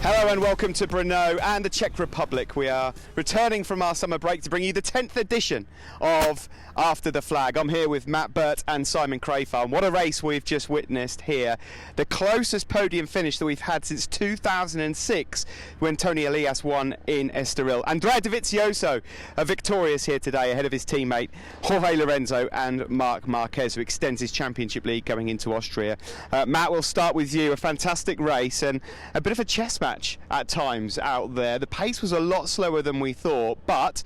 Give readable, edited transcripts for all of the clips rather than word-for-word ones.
Hello and welcome to Brno and the Czech Republic. We are returning from our summer break to bring you the 10th edition of After the Flag. I'm here with Matt Burt and Simon Crafar. And what a race we've just witnessed here. The closest podium finish that we've had since 2006 when Toni Elias won in Estoril. Andrea Dovizioso victorious here today ahead of his teammate Jorge Lorenzo and Marc Marquez, who extends his championship lead going into Austria. Matt, we'll start with you. A fantastic race and a bit of a chess match at times out there. The pace was a lot slower than we thought, but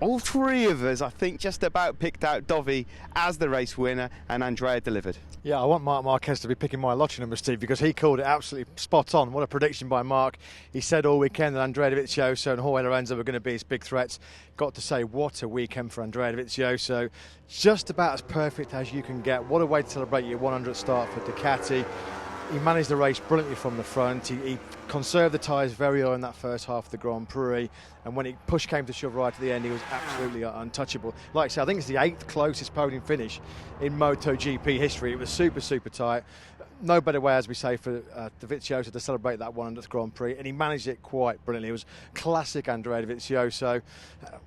all three of us, I think, just about picked out Dovi as the race winner, and Andrea delivered. Yeah, I want Marc Marquez to be picking my lottery number, Steve, because he called it absolutely spot on. What a prediction by Marc. He said all weekend that Andrea Dovizioso and Jorge Lorenzo were going to be his big threats. Got to say, what a weekend for Andrea Dovizioso. Just about as perfect as you can get. What a way to celebrate your 100th start for Ducati. He managed the race brilliantly from the front. He conserved the tyres very early in that first half of the Grand Prix, and when push came to shove right at the end, he was absolutely untouchable. Like I said, I think it's the 8th closest podium finish in MotoGP history. It was super, super tight. No better way, as we say, for Dovizioso to celebrate that 100th Grand Prix, and he managed it quite brilliantly. It was classic Andrea Dovizioso.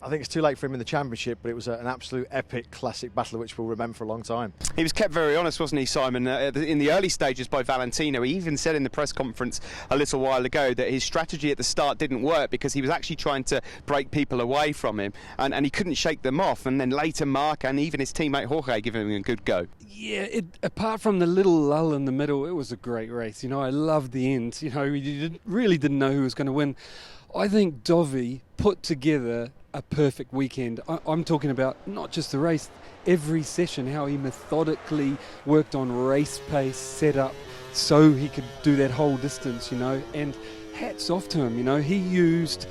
I think it's too late for him in the championship, but it was an absolute epic classic battle which we'll remember for a long time. He was kept very honest, wasn't he, Simon? In the early stages by Valentino, he even said in the press conference a little while ago that his strategy at the start didn't work because he was actually trying to break people away from him, and he couldn't shake them off. And then later Marc and even his teammate Jorge giving him a good go. Yeah, apart from the little lull in the middle, it was a great race. You know, I loved the end. You know, you really didn't know who was going to win. I think Dovi put together a perfect weekend. I'm talking about not just the race, every session, how he methodically worked on race pace, set up so he could do that whole distance, you know, and hats off to him. You know, he used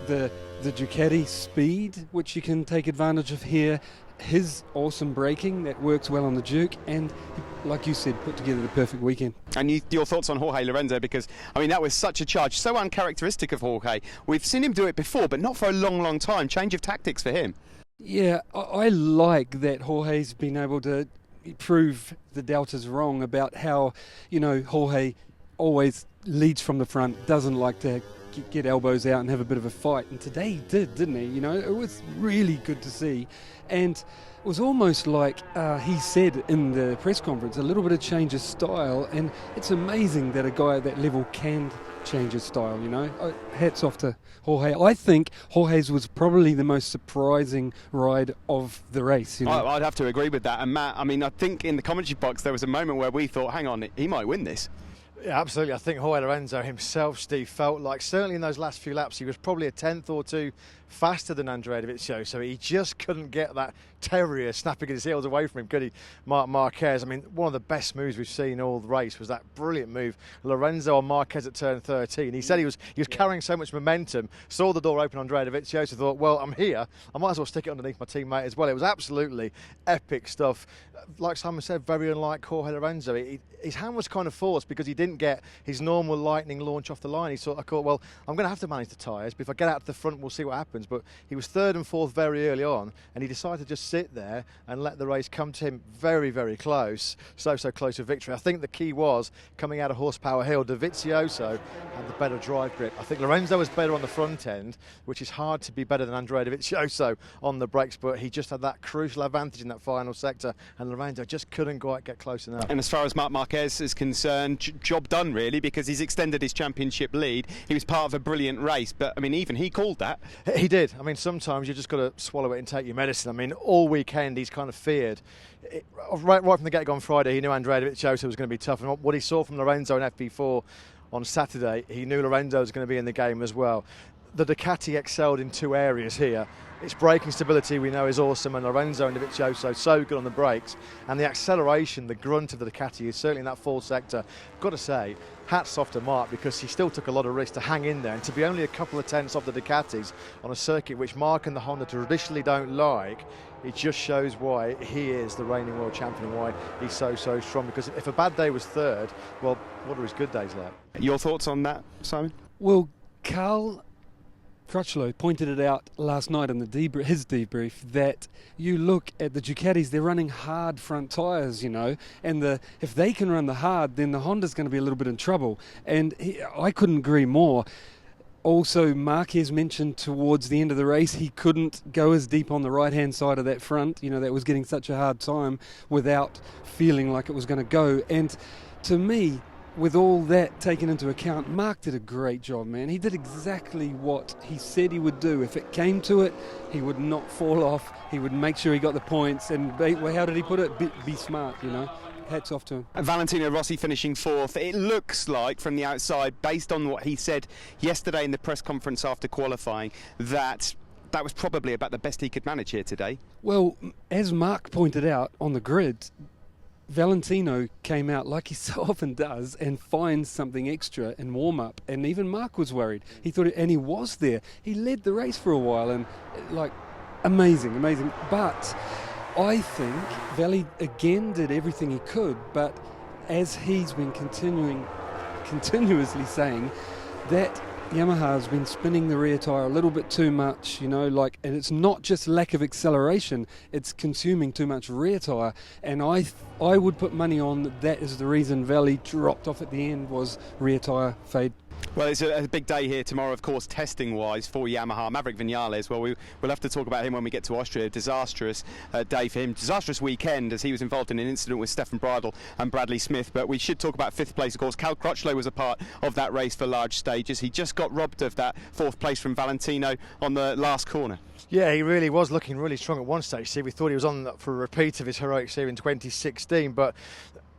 the Ducati speed, which you can take advantage of here, his awesome braking that works well on the Duke, and like you said, put together the perfect weekend. And your thoughts on Jorge Lorenzo, because I mean that was such a charge, so uncharacteristic of Jorge. We've seen him do it before, but not for a long time. Change of tactics for him. Yeah, I like that Jorge's been able to prove the doubters wrong about how, you know, Jorge always leads from the front, doesn't like to get elbows out and have a bit of a fight, and today he did, didn't he? You know, it was really good to see, and it was almost like he said in the press conference, a little bit of change of style, and it's amazing that a guy at that level can change his style, you know. Hats off to Jorge. I think Jorge's was probably the most surprising ride of the race, you know? I'd have to agree with that. And Matt, I mean, I think in the commentary box there was a moment where we thought, hang on, he might win this. Yeah, absolutely. I think Jorge Lorenzo himself, Steve, felt like certainly in those last few laps he was probably a tenth or two faster than Andrea Dovizioso, so he just couldn't get that terrier snapping his heels away from him, could he? Marc Marquez, I mean, one of the best moves we've seen all the race was that brilliant move, Lorenzo on Marquez at turn 13. He said he was carrying so much momentum, saw the door open on Andrea Dovizioso, thought, well, I'm here, I might as well stick it underneath my teammate as well. It was absolutely epic stuff. Like Simon said, very unlike Jorge Lorenzo. His hand was kind of forced because he didn't get his normal lightning launch off the line. I thought, well, I'm going to have to manage the tyres, but if I get out to the front, we'll see what happens. But he was third and fourth very early on, and he decided to just sit there and let the race come to him very, very close. So close to victory. I think the key was coming out of Horsepower Hill. Dovizioso had the better drive grip. I think Lorenzo was better on the front end, which is hard to be better than Andrea Dovizioso on the brakes, but he just had that crucial advantage in that final sector, and Lorenzo just couldn't quite get close enough. And as far as Marc Marquez is concerned, job done really, because he's extended his championship lead. He was part of a brilliant race, but I mean, even he called that. He did. I mean, sometimes you just got to swallow it and take your medicine. I mean, all weekend he's kind of feared. Right from the get-go on Friday, he knew Andrea Dovizioso was going to be tough, and what he saw from Lorenzo in FP4 on Saturday, he knew Lorenzo was going to be in the game as well. The Ducati excelled in two areas here. Its braking stability we know is awesome, and Lorenzo and Dovizioso so good on the brakes, and the acceleration, the grunt of the Ducati is certainly in that full sector. Got to say, hats off to Marc, because he still took a lot of risk to hang in there, and to be only a couple of tenths off the Ducatis on a circuit which Marc and the Honda traditionally don't like, it just shows why he is the reigning world champion and why he's so strong. Because if a bad day was third, well, what are his good days like? Your thoughts on that, Simon? Well, Carl Crutchlow pointed it out last night in the his debrief that you look at the Ducatis, they're running hard front tyres, you know, and if they can run the hard, then the Honda's going to be a little bit in trouble. And I couldn't agree more. Also, Marquez mentioned towards the end of the race he couldn't go as deep on the right-hand side of that front, you know, that was getting such a hard time without feeling like it was going to go. And to me, with all that taken into account, Mark did a great job, man. He did exactly what he said he would do. If it came to it, he would not fall off. He would make sure he got the points. And how did he put it? Be smart, you know. Hats off to him. Valentino Rossi finishing fourth. It looks like from the outside, based on what he said yesterday in the press conference after qualifying, that was probably about the best he could manage here today. Well, as Mark pointed out on the grid, Valentino came out like he so often does and finds something extra in warm-up, and even Mark was worried. He thought, and he was there. He led the race for a while, and like amazing. But I think Valley again did everything he could, but as he's been continuously saying, that Yamaha's been spinning the rear tyre a little bit too much, you know, and it's not just lack of acceleration, it's consuming too much rear tyre, and I would put money on that is the reason Valley dropped off at the end, was rear tyre fade. Well, it's a big day here tomorrow, of course, testing-wise for Yamaha. Maverick Vinales, well, we'll have to talk about him when we get to Austria. Disastrous day for him. Disastrous weekend, as he was involved in an incident with Stefan Bradl and Bradley Smith. But we should talk about fifth place, of course. Cal Crutchlow was a part of that race for large stages. He just got robbed of that fourth place from Valentino on the last corner. Yeah, he really was looking really strong at one stage. See, we thought he was on for a repeat of his heroics here in 2016, but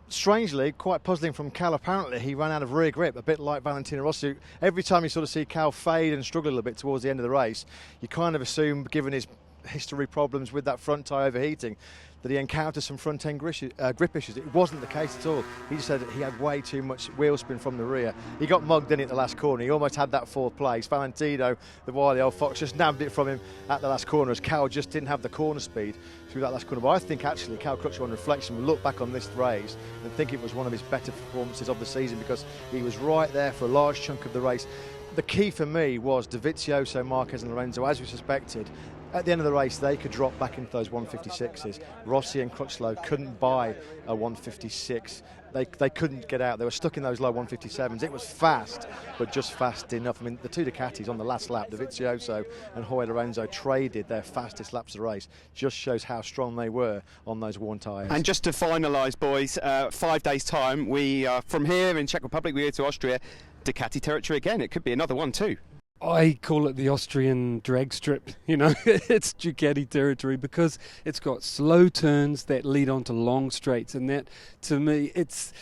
strangely, quite puzzling from Cal, apparently he ran out of rear grip, a bit like Valentino Rossi. Every time you sort of see Cal fade and struggle a little bit towards the end of the race, you kind of assume, given his history problems with that front tyre overheating, that he encountered some front-end grip issues. It wasn't the case at all. He just said that he had way too much wheel spin from the rear. He got mugged in at the last corner. He almost had that fourth place. Valentino, the wily old fox, just nabbed it from him at the last corner, as Cal just didn't have the corner speed through that last corner. But I think actually Cal Crutchlow, on reflection, will look back on this race and think it was one of his better performances of the season, because he was right there for a large chunk of the race. The key for me was Dovizioso, Marquez and Lorenzo, as we suspected. At the end of the race, they could drop back into those 156s. Rossi and Crutchlow couldn't buy a 156. They couldn't get out. They were stuck in those low 157s. It was fast, but just fast enough. I mean, the two Ducatis on the last lap, Dovizioso and Jorge Lorenzo, traded their fastest laps of the race. Just shows how strong they were on those worn tyres. And just to finalise, boys, 5 days' time, we from here in Czech Republic, we go to Austria, Ducati territory again. It could be another one too. I call it the Austrian drag strip, you know. It's Ducati territory because it's got slow turns that lead onto long straights, and that, to me, it's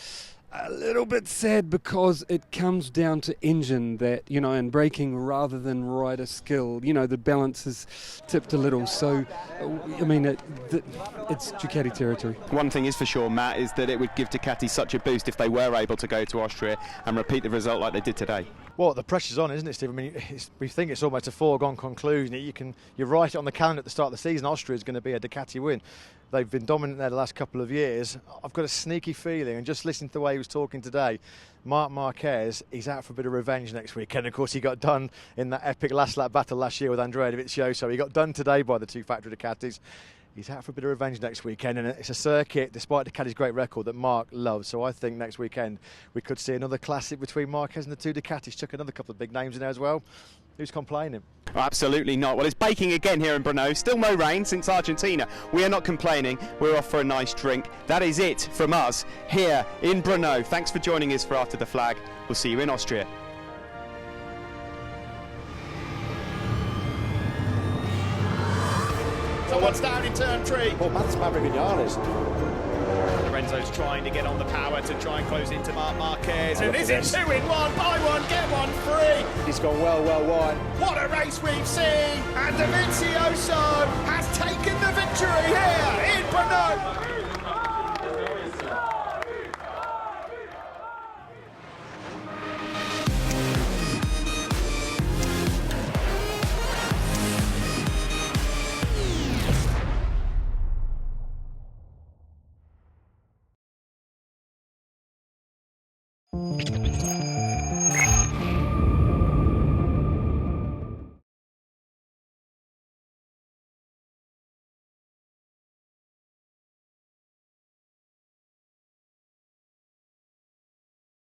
a little bit sad because it comes down to engine that, you know, and braking rather than rider skill. You know, the balance is tipped a little. So, I mean, it's Ducati territory. One thing is for sure, Matt, is that it would give Ducati such a boost if they were able to go to Austria and repeat the result like they did today. Well, the pressure's on, isn't it, Steve? I mean, we think it's almost a foregone conclusion. You write it on the calendar at the start of the season. Austria is going to be a Ducati win. They've been dominant there the last couple of years. I've got a sneaky feeling, and just listening to the way he was talking today, Marc Marquez, he's out for a bit of revenge next weekend. Of course, he got done in that epic last lap battle last year with Andrea Dovizioso. He got done today by the two factory Ducatis. He's out for a bit of revenge next weekend, and it's a circuit, despite Ducati's great record, that Marc loves. So I think next weekend we could see another classic between Marquez and the two Ducatis. Chuck another couple of big names in there as well. Who's complaining? Oh, absolutely not. Well, it's baking again here in Brno. Still no rain since Argentina. We are not complaining. We're off for a nice drink. That is it from us here in Brno. Thanks for joining us for After the Flag. We'll see you in Austria. Someone's down in turn 3. Well, that's Maverick Vinales. Lorenzo's trying to get on the power to try and close into Marc Marquez. And is it 2 in 1? Buy one, get one free. He's gone well wide. What a race we've seen. And Dovizioso has taken the victory here in Brno.